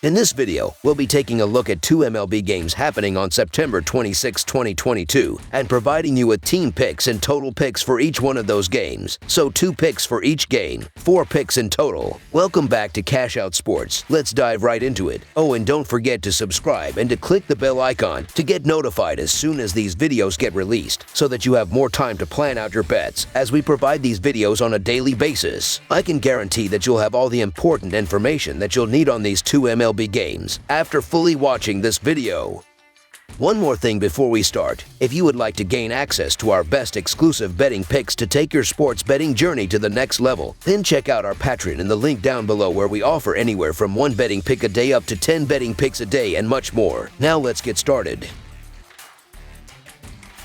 In this video, we'll be taking a look at two MLB games happening on September 26, 2022, and providing you with team picks and total picks for each one of those games. So 2 picks for each game, 4 picks in total. Welcome back to Cash Out Sports. Let's dive right into it. Oh, and don't forget to subscribe and to click the bell icon to get notified as soon as these videos get released, so that you have more time to plan out your bets as we provide these videos on a daily basis. I can guarantee that you'll have all the important information that you'll need on these two MLB games after fully watching this video. One more thing before we start. If you would like to gain access to our best exclusive betting picks to take your sports betting journey to the next level, then check out our Patreon in the link down below, where we offer anywhere from 1 betting pick a day up to 10 betting picks a day and much more. Now let's get started.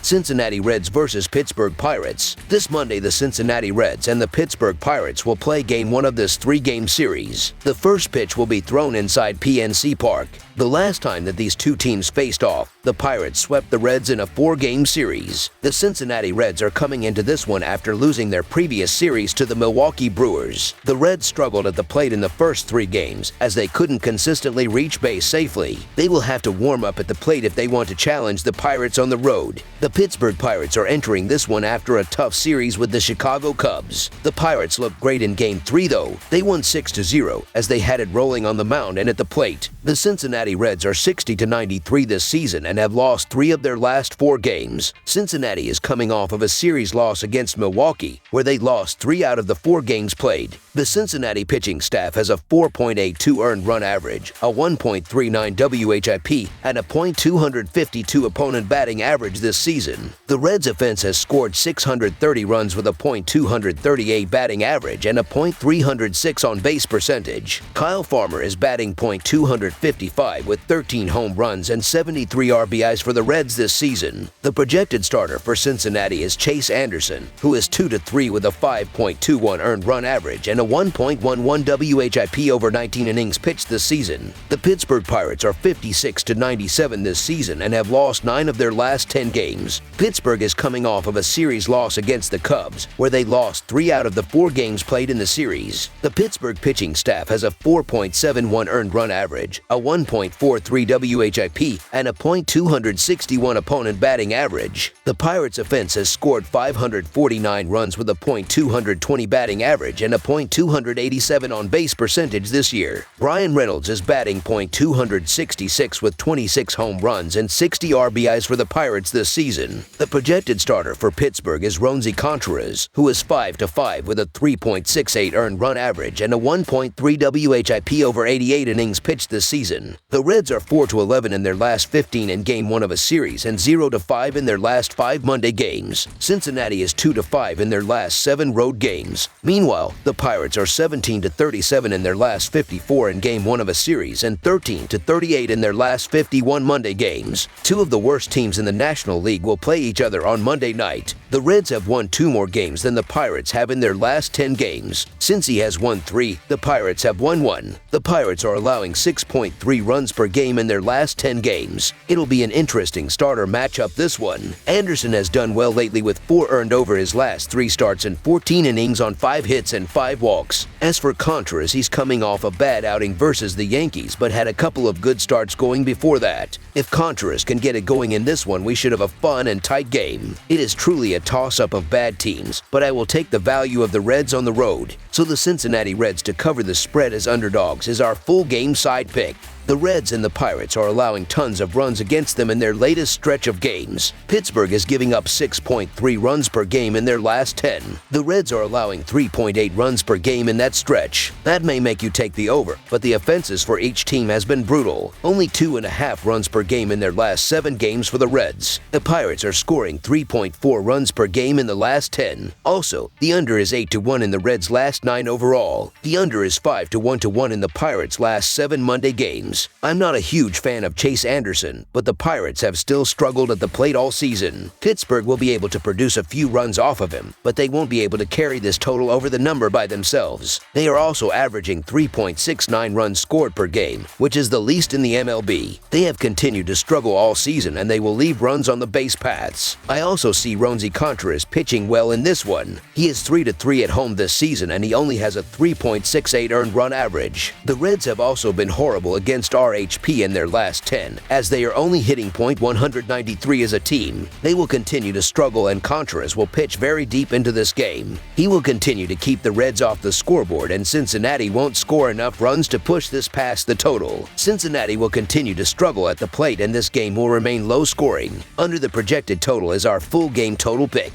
Cincinnati Reds versus Pittsburgh Pirates. This Monday, the Cincinnati Reds and the Pittsburgh Pirates will play Game 1 of this 3-game series. The first pitch will be thrown inside PNC Park. The last time that these two teams faced off, the Pirates swept the Reds in a 4-game series. The Cincinnati Reds are coming into this one after losing their previous series to the Milwaukee Brewers. The Reds struggled at the plate in the first 3 games as they couldn't consistently reach base safely. They will have to warm up at the plate if they want to challenge the Pirates on the road. The Pittsburgh Pirates are entering this one after a tough series with the Chicago Cubs. The Pirates looked great in Game 3 though. They won 6-0 as they had it rolling on the mound and at the plate. The Cincinnati Reds are 60-93 this season and have lost 3 of their last 4 games. Cincinnati is coming off of a series loss against Milwaukee, where they lost 3 out of the 4 games played. The Cincinnati pitching staff has a 4.82 earned run average, a 1.39 WHIP, and a .252 opponent batting average this season. The Reds' offense has scored 630 runs with a .238 batting average and a .306 on base percentage. Kyle Farmer is batting .255 with 13 home runs and 73 RBIs for the Reds this season. The projected starter for Cincinnati is Chase Anderson, who is 2-3 with a 5.21 earned run average and a 1.11 WHIP over 19 innings pitched this season. The Pittsburgh Pirates are 56-97 this season and have lost 9 of their last 10 games. Pittsburgh is coming off of a series loss against the Cubs, where they lost 3 out of the 4 games played in the series. The Pittsburgh pitching staff has a 4.71 earned run average, a 1.43 WHIP, and a .261 opponent batting average. The Pirates' offense has scored 549 runs with a .220 batting average and a .287 on base percentage this year. Brian Reynolds is batting .266 with 26 home runs and 60 RBIs for the Pirates this season. The projected starter for Pittsburgh is Roansy Contreras, who is 5-5 with a 3.68 earned run average and a 1.3 WHIP over 88 innings pitched this season. The Reds are 4-11 in their last 15 in Game 1 of a series and 0-5 in their last 5 Monday games. Cincinnati is 2-5 in their last 7 road games. Meanwhile, the Pirates are 17-37 in their last 54 in Game 1 of a series and 13-38 in their last 51 Monday games. 2 of the worst teams in the National League will play each other on Monday night. The Reds have won 2 more games than the Pirates have in their last 10 games. Cincy has won 3, the Pirates have won 1. The Pirates are allowing 6.3 runs per game in their last 10 games. It'll be an interesting starter matchup this one. Anderson has done well lately with 4 earned over his last 3 starts and 14 innings on 5 hits and 5 walks. As for Contreras, he's coming off a bad outing versus the Yankees, but had a couple of good starts going before that. If Contreras can get it going in this one, we should have a fun and tight game. It is truly a toss-up of bad teams, but I will take the value of the Reds on the road. So the Cincinnati Reds to cover the spread as underdogs is our full game side pick. The Reds and the Pirates are allowing tons of runs against them in their latest stretch of games. Pittsburgh is giving up 6.3 runs per game in their last 10. The Reds are allowing 3.8 runs per game in that stretch. That may make you take the over, but the offenses for each team has been brutal. Only 2.5 runs per game in their last 7 games for the Reds. The Pirates are scoring 3.4 runs per game in the last 10. Also, the under is 8-1 in the Reds' last 9 overall. The under is 5-1 in the Pirates' last 7 Monday games. I'm not a huge fan of Chase Anderson, but but the Pirates have still struggled at the plate all season. Pittsburgh will be able to produce a few runs off of him, but they won't be able to carry this total over the number by themselves. They are also averaging 3.69 runs scored per game, which is the least in the MLB. They have continued to struggle all season, and they will leave runs on the base paths. I also see Roansy Contreras pitching well in this one. He is 3-3 at home this season, and he only has a 3.68 earned run average. The Reds have also been horrible against RHP in their last 10, as they are only hitting .193 as a team. They will continue to struggle, and Contreras will pitch very deep into this game. He will continue to keep the Reds off the scoreboard, and Cincinnati won't score enough runs to push this past the total. Cincinnati will continue to struggle at the plate, and this game will remain low scoring. Under the projected total is our full game total pick.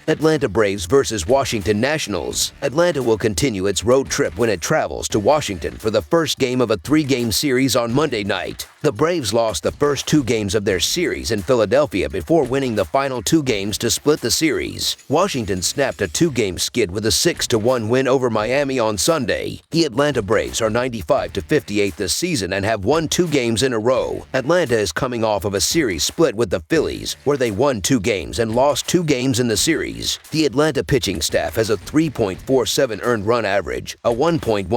Atlanta Braves versus Washington Nationals. Atlanta will continue its road trip when it travels to Washington for the first game of a 3-game series on Monday night. The Braves lost the first 2 games of their series in Philadelphia before winning the final 2 games to split the series. Washington snapped a 2-game skid with a 6-1 win over Miami on Sunday. The Atlanta Braves are 95-58 this season and have won 2 games in a row. Atlanta is coming off of a series split with the Phillies, where they won 2 games and lost 2 games in the series. The Atlanta pitching staff has a 3.47 earned run average, a 1.19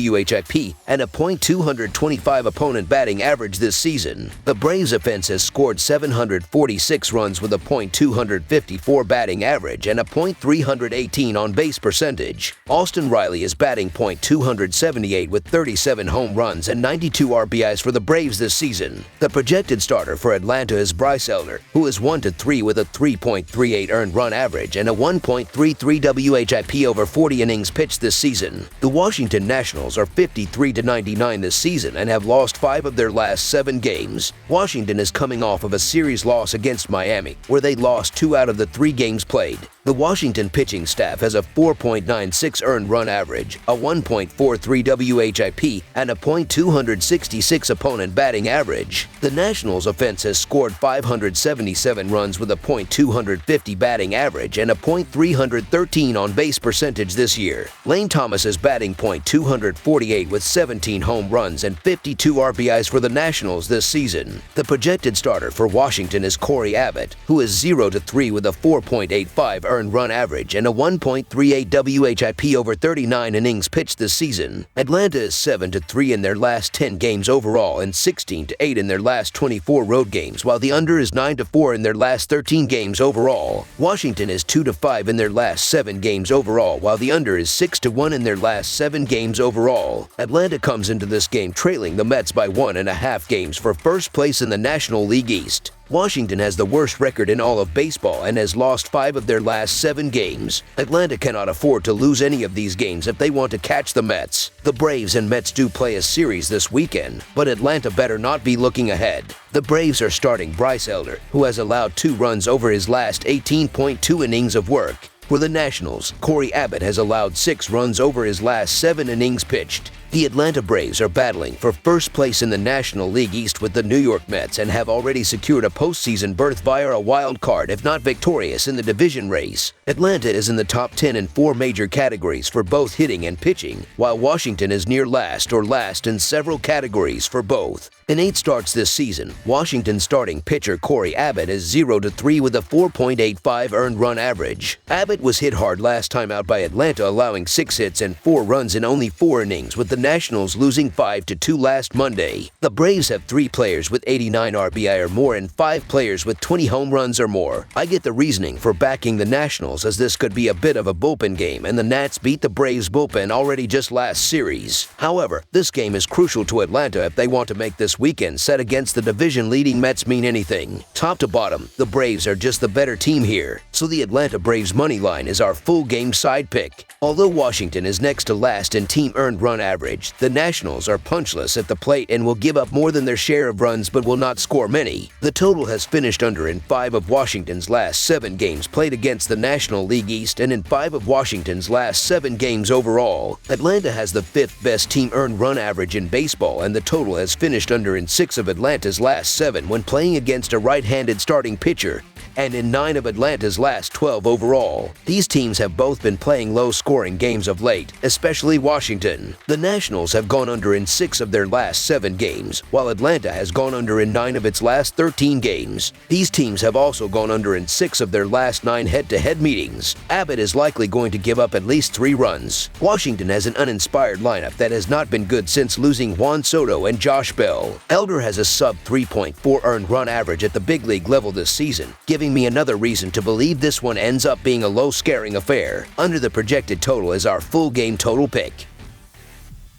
WHIP, and a .225 opponent batting average this season. The Braves offense has scored 746 runs with a .254 batting average and a .318 on base percentage. Austin Riley is batting .278 with 37 home runs and 92 RBIs for the Braves this season. The projected starter for Atlanta is Bryce Elder, who is 1-3 with a 3.38 earned run average and a 1.33 WHIP over 40 innings pitched this season. The Washington Nationals are 53-99 this season and have lost 5 of their last 7 games. Washington is coming off of a series loss against Miami, where they lost 2 out of the 3 games played. The Washington pitching staff has a 4.96 earned run average, a 1.43 WHIP, and a .266 opponent batting average. The Nationals' offense has scored 577 runs with a .250 batting average and a .313 on base percentage this year. Lane Thomas is batting .248 with 17 home runs and 52 RBIs for the Nationals this season. The projected starter for Washington is Corey Abbott, who is 0-3 with a 4.85 earned run average and a 1.38 WHIP over 39 innings pitched this season. Atlanta is 7-3 in their last 10 games overall and 16-8 in their last 24 road games, while the under is 9-4 in their last 13 games overall. Washington is 2-5 in their last 7 games overall, while the under is 6-1 in their last 7 games overall. Atlanta comes into this game trailing the Mets by 1.5 games for first place in the National League East. Washington has the worst record in all of baseball and has lost 5 of their last 7 games. Atlanta cannot afford to lose any of these games if they want to catch the Mets. The Braves and Mets do play a series this weekend, but Atlanta better not be looking ahead. The Braves are starting Bryce Elder, who has allowed 2 runs over his last 18.2 innings of work. For the Nationals, Corey Abbott has allowed 6 runs over his last 7 innings pitched. The Atlanta Braves are battling for first place in the National League East with the New York Mets and have already secured a postseason berth via a wild card if not victorious in the division race. Atlanta is in the top 10 in 4 major categories for both hitting and pitching, while Washington is near last or last in several categories for both. In 8 starts this season, Washington starting pitcher Corey Abbott is 0-3 with a 4.85 earned run average. Abbott was hit hard last time out by Atlanta, allowing 6 hits and 4 runs in only 4 innings, with the Nationals losing 5-2 last Monday. The Braves have 3 players with 89 RBI or more and 5 players with 20 home runs or more. I get the reasoning for backing the Nationals, as this could be a bit of a bullpen game, and the Nats beat the Braves bullpen already just last series. However, this game is crucial to Atlanta if they want to make this weekend set against the division-leading Mets mean anything. Top to bottom, the Braves are just the better team here, so the Atlanta Braves money line is our full game side pick. Although Washington is next to last in team earned run average, the Nationals are punchless at the plate and will give up more than their share of runs but will not score many. The total has finished under in 5 of Washington's last 7 games played against the National League East and in 5 of Washington's last 7 games overall. Atlanta has the 5th best team earned run average in baseball, and the total has finished under in 6 of Atlanta's last 7 when playing against a right-handed starting pitcher. and in 9 of Atlanta's last 12 overall. These teams have both been playing low-scoring games of late, especially Washington. The Nationals have gone under in 6 of their last 7 games, while Atlanta has gone under in 9 of its last 13 games. These teams have also gone under in 6 of their last 9 head-to-head meetings. Abbott is likely going to give up at least 3 runs. Washington has an uninspired lineup that has not been good since losing Juan Soto and Josh Bell. Elder has a sub 3.4 earned run average at the big league level this season, giving me another reason to believe this one ends up being a low-scoring affair. Under the projected total is our full game total pick.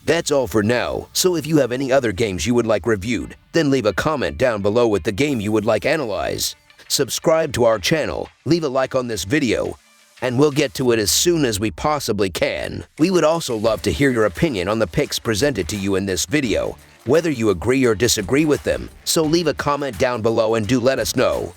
That's all for now, so if you have any other games you would like reviewed, then leave a comment down below with the game you would like analyzed. Subscribe to our channel, leave a like on this video, and we'll get to it as soon as we possibly can. We would also love to hear your opinion on the picks presented to you in this video, whether you agree or disagree with them, so leave a comment down below and do let us know.